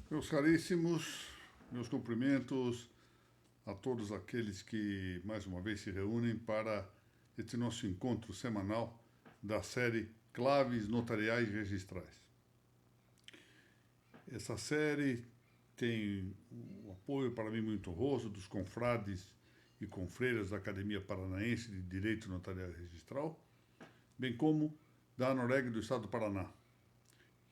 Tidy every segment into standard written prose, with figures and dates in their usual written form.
Meus caríssimos, meus cumprimentos a todos aqueles que mais uma vez se reúnem para este nosso encontro semanal da série Claves Notariais Registrais. Essa série tem o apoio, para mim, muito honroso dos confrades e confreiras da Academia Paranaense de Direito Notarial e Registral, bem como da ANOREG do Estado do Paraná.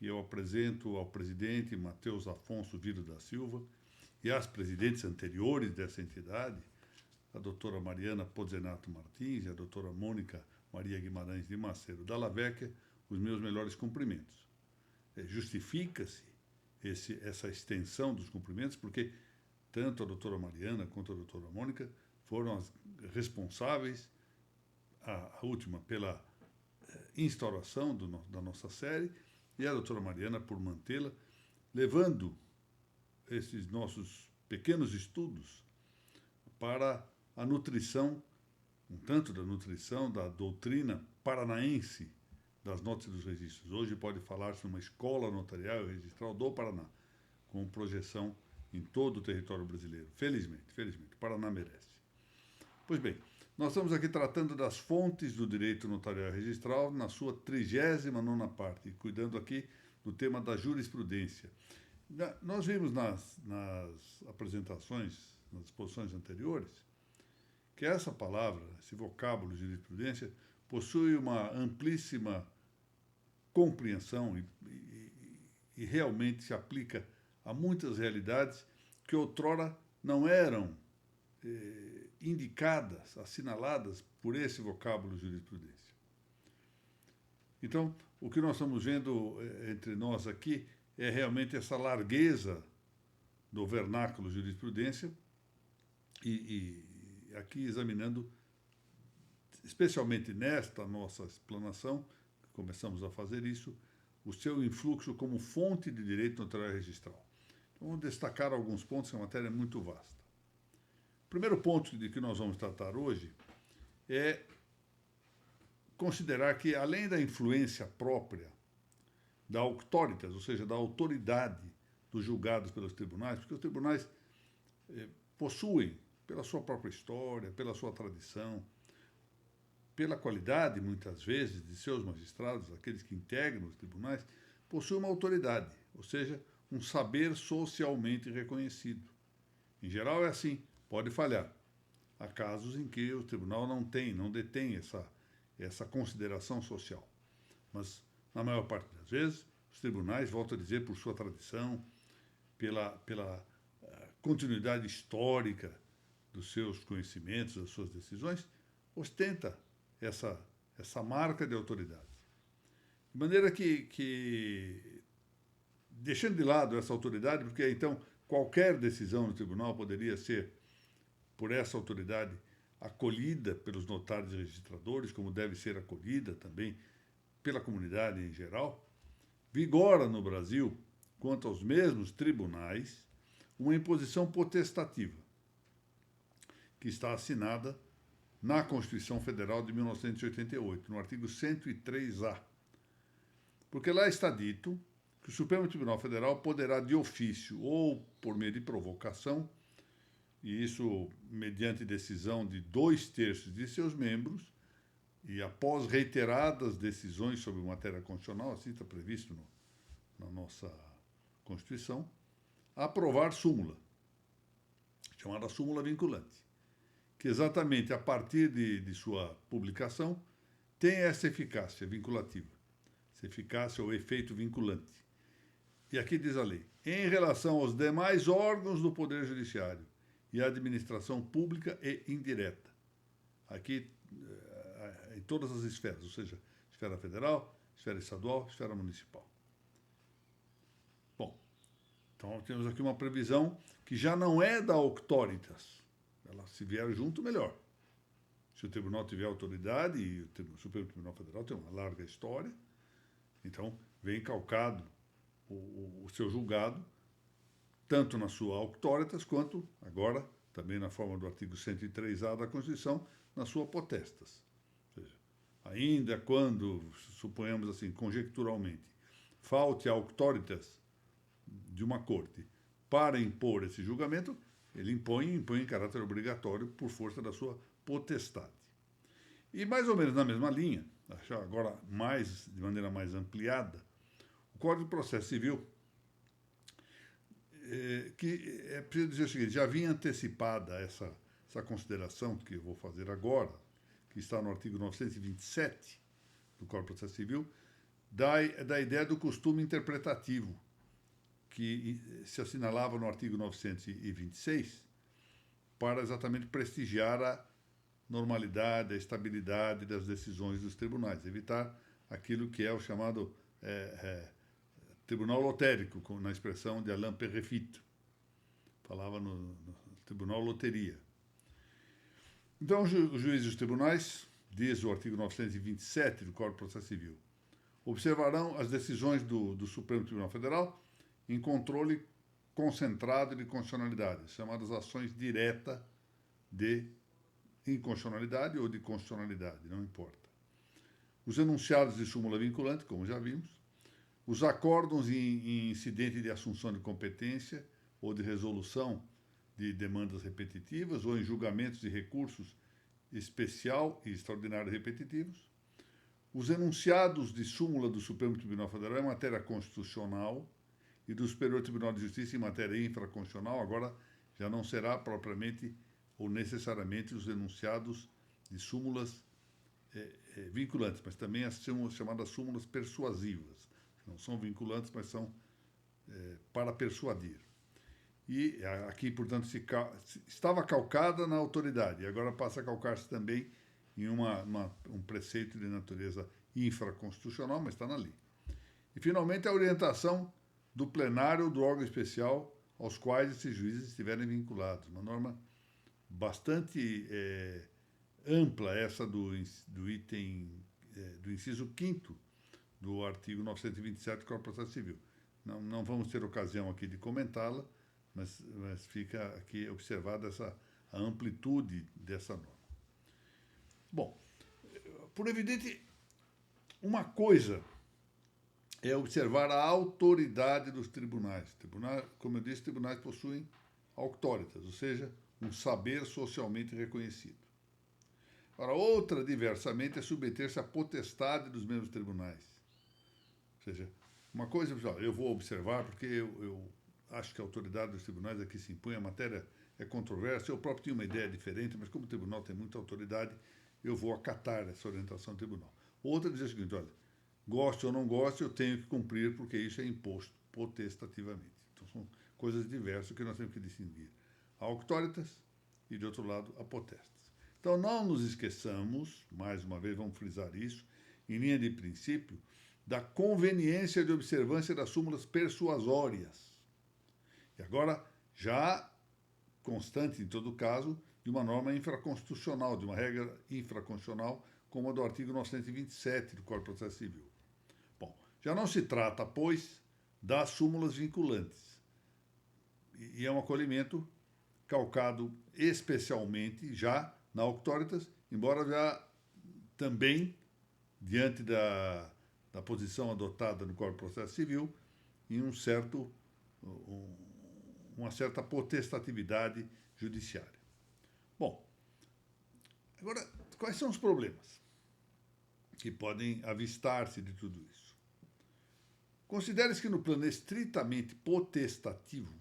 E eu apresento ao presidente Matheus Afonso Viro da Silva e às presidentes anteriores dessa entidade, a doutora Mariana Pozzenato Martins e a doutora Mônica Maria Guimarães de Macedo Dalla Vecchia, os meus melhores cumprimentos. Justifica-se essa extensão dos cumprimentos, porque tanto a doutora Mariana quanto a doutora Mônica foram as responsáveis, a última pela instauração da nossa série, e a doutora Mariana por mantê-la, levando esses nossos pequenos estudos para a nutrição, um tanto da nutrição da doutrina paranaense das notas e dos registros. Hoje pode falar-se numa escola notarial e registral do Paraná, com projeção em todo o território brasileiro. Felizmente, o Paraná merece. Pois bem, nós estamos aqui tratando das fontes do direito notarial e registral na sua 39ª parte, cuidando aqui do tema da jurisprudência. Nós vimos nas apresentações, nas exposições anteriores, que essa palavra, esse vocábulo jurisprudência, possui uma amplíssima compreensão e realmente se aplica a muitas realidades que outrora não eram indicadas, assinaladas por esse vocábulo jurisprudência. Então, o que nós estamos vendo entre nós aqui é realmente essa largueza do vernáculo jurisprudência e aqui examinando, especialmente nesta nossa explanação, começamos a fazer isso, o seu influxo como fonte de direito notarial e registral. Então, vamos destacar alguns pontos, que a matéria é muito vasta. O primeiro ponto de que nós vamos tratar hoje é considerar que, além da influência própria da auctoritas, ou seja, da autoridade dos julgados pelos tribunais, porque os tribunais possuem, pela sua própria história, pela sua tradição, pela qualidade, muitas vezes, de seus magistrados, aqueles que integram os tribunais, possuem uma autoridade, ou seja, um saber socialmente reconhecido. Em geral é assim, pode falhar. Há casos em que o tribunal não detém essa consideração social. Mas, na maior parte das vezes, os tribunais, volto a dizer, por sua tradição, pela continuidade histórica dos seus conhecimentos, das suas decisões, ostenta essa marca de autoridade. De maneira que, deixando de lado essa autoridade, porque então qualquer decisão no tribunal poderia ser, por essa autoridade, acolhida pelos notários e registradores, como deve ser acolhida também pela comunidade em geral, vigora no Brasil, quanto aos mesmos tribunais, uma imposição potestativa, que está assinada na Constituição Federal de 1988, no artigo 103A. Porque lá está dito que o Supremo Tribunal Federal poderá, de ofício ou por meio de provocação, e isso mediante decisão de 2/3 de seus membros, e após reiteradas decisões sobre matéria constitucional, assim está previsto na nossa Constituição, aprovar súmula, chamada súmula vinculante, que exatamente a partir de sua publicação tem essa eficácia vinculativa, essa eficácia ou efeito vinculante. E aqui diz a lei, em relação aos demais órgãos do Poder Judiciário e à administração pública e indireta. Aqui, em todas as esferas, ou seja, esfera federal, esfera estadual, esfera municipal. Bom, então temos aqui uma previsão que já não é da auctoritas. Ela, se vier junto, melhor. Se o tribunal tiver autoridade, e o Supremo Tribunal Federal tem uma larga história, então vem calcado o seu julgado, tanto na sua auctoritas, quanto, agora, também na forma do artigo 103A da Constituição, na sua potestas. Ou seja, ainda quando, suponhamos assim, conjecturalmente, falte a auctoritas de uma corte para impor esse julgamento, ele impõe em caráter obrigatório por força da sua potestade. E mais ou menos na mesma linha, agora de maneira mais ampliada, o Código de Processo Civil, que é preciso dizer o seguinte, já vinha antecipada essa consideração que eu vou fazer agora, que está no artigo 927 do Código de Processo Civil, da ideia do costume interpretativo, que se assinalava no artigo 926, para exatamente prestigiar a normalidade, a estabilidade das decisões dos tribunais, evitar aquilo que é o chamado tribunal lotérico, na expressão de Alain Perrefit. Falava no tribunal loteria. Então, os juízes dos tribunais, diz o artigo 927 do Código de Processo Civil, observarão as decisões do Supremo Tribunal Federal em controle concentrado de constitucionalidade, chamadas ações diretas de inconstitucionalidade ou de constitucionalidade, não importa. Os enunciados de súmula vinculante, como já vimos, os acórdãos em incidente de assunção de competência ou de resolução de demandas repetitivas ou em julgamentos de recursos especial e extraordinário repetitivos, os enunciados de súmula do Supremo Tribunal Federal em matéria constitucional e do Superior Tribunal de Justiça em matéria infraconstitucional, agora já não será propriamente ou necessariamente os enunciados de súmulas vinculantes, mas também as chamadas súmulas persuasivas. Não são vinculantes, mas são para persuadir. E aqui, portanto, estava calcada na autoridade, e agora passa a calcar-se também em um preceito de natureza infraconstitucional, mas está na lei. E, finalmente, a orientação do plenário do órgão especial aos quais esses juízes estiverem vinculados. Uma norma bastante ampla, essa do item do inciso 5º do artigo 927 do Código de Processo Civil. Não vamos ter ocasião aqui de comentá-la, mas fica aqui observada a amplitude dessa norma. Bom, por evidente, uma coisa é observar a autoridade dos tribunais. Como eu disse, tribunais possuem auctoritas, ou seja, um saber socialmente reconhecido. Ora, outra, diversamente, é submeter-se à potestade dos mesmos tribunais. Ou seja, uma coisa, eu vou observar porque eu acho que a autoridade dos tribunais aqui se impõe, a matéria é controversa, eu próprio tinha uma ideia diferente, mas como o tribunal tem muita autoridade, eu vou acatar essa orientação do tribunal. Outra diz o seguinte, olha, goste ou não goste, eu tenho que cumprir porque isso é imposto potestativamente. Então são coisas diversas que nós temos que distinguir. A auctoritas e, de outro lado, a potestas. Então não nos esqueçamos, mais uma vez vamos frisar isso, em linha de princípio, da conveniência de observância das súmulas persuasórias. E agora, já constante em todo caso, de uma norma infraconstitucional, de uma regra infraconstitucional, como a do artigo 927 do Código de Processo Civil. Bom, já não se trata, pois, das súmulas vinculantes. E é um acolhimento calcado especialmente já na auctoritas, embora já também, diante da posição adotada no Código de Processo Civil, em uma certa potestatividade judiciária. Bom, agora, quais são os problemas que podem avistar-se de tudo isso? Considere-se que no plano estritamente potestativo,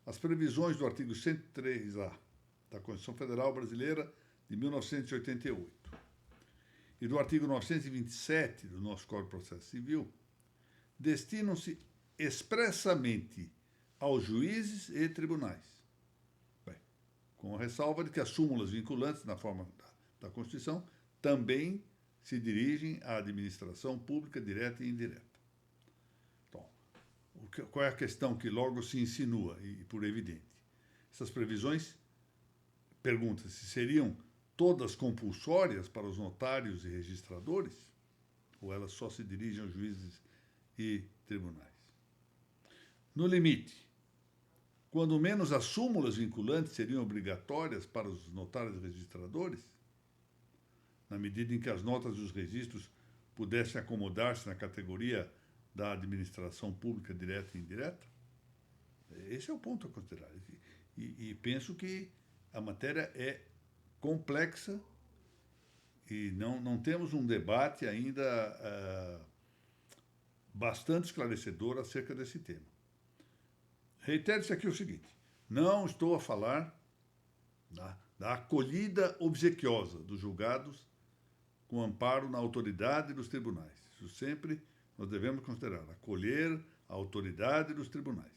as previsões do artigo 103A da Constituição Federal Brasileira de 1988 e do artigo 927 do nosso Código de Processo Civil destinam-se expressamente aos juízes e tribunais, com a ressalva de que as súmulas vinculantes, na forma da Constituição, também se dirigem à administração pública direta e indireta. Então, qual é a questão que logo se insinua, e por evidente? Essas previsões, pergunta-se, seriam todas compulsórias para os notários e registradores? Ou elas só se dirigem aos juízes e tribunais? No limite, quando menos as súmulas vinculantes seriam obrigatórias para os notários e registradores, na medida em que as notas dos registros pudessem acomodar-se na categoria da administração pública direta e indireta? Esse é o ponto a considerar. E penso que a matéria é complexa e não temos um debate ainda bastante esclarecedor acerca desse tema. Reitero-se aqui o seguinte: não estou a falar da acolhida obsequiosa dos julgados com amparo na autoridade dos tribunais. Isso sempre nós devemos considerar, acolher a autoridade dos tribunais.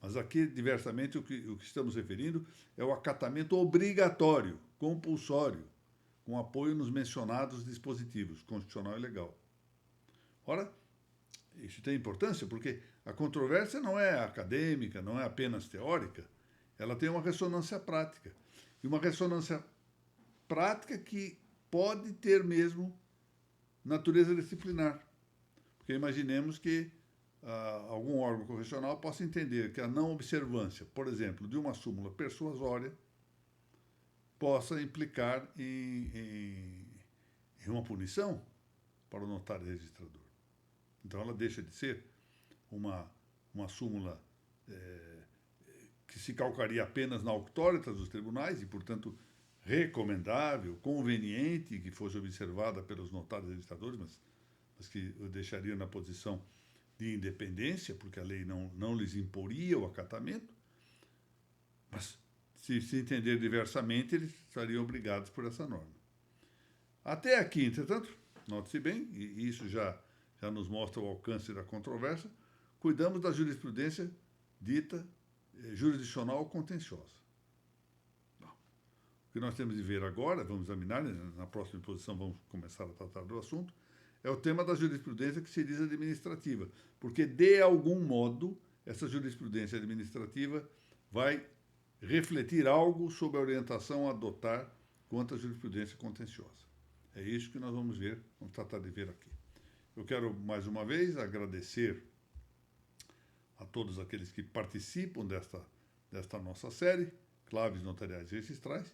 Mas aqui, diversamente, o que estamos referindo é o acatamento obrigatório, compulsório, com apoio nos mencionados dispositivos, constitucional e legal. Ora, isso tem importância porque a controvérsia não é acadêmica, não é apenas teórica, ela tem uma ressonância prática. E uma ressonância prática que pode ter mesmo natureza disciplinar. Porque imaginemos que algum órgão correcional possa entender que a não observância, por exemplo, de uma súmula persuasória, possa implicar em uma punição para o notário registrador. Então, ela deixa de ser uma súmula que se calcaria apenas na auctoritas dos tribunais e, portanto, recomendável, conveniente que fosse observada pelos notários registradores, mas que o deixaria na posição de independência, porque a lei não lhes imporia o acatamento, mas se entender diversamente, eles estariam obrigados por essa norma. Até aqui, entretanto, note-se bem, e isso já nos mostra o alcance da controvérsia, cuidamos da jurisprudência dita jurisdicional contenciosa. O que nós temos de ver agora, vamos examinar, na próxima exposição vamos começar a tratar do assunto, é o tema da jurisprudência que se diz administrativa, porque, de algum modo, essa jurisprudência administrativa vai refletir algo sobre a orientação a adotar quanto à jurisprudência contenciosa. É isso que nós vamos tratar de ver aqui. Eu quero, mais uma vez, agradecer a todos aqueles que participam desta nossa série, Claves Notariais e Registrais,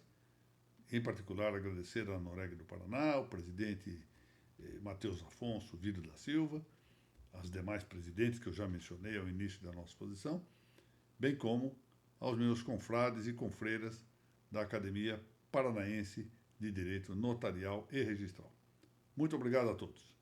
em particular agradecer a Noreg do Paraná, o presidente Matheus Afonso Vido da Silva, as demais presidentes que eu já mencionei ao início da nossa exposição, bem como aos meus confrades e confreiras da Academia Paranaense de Direito Notarial e Registral. Muito obrigado a todos.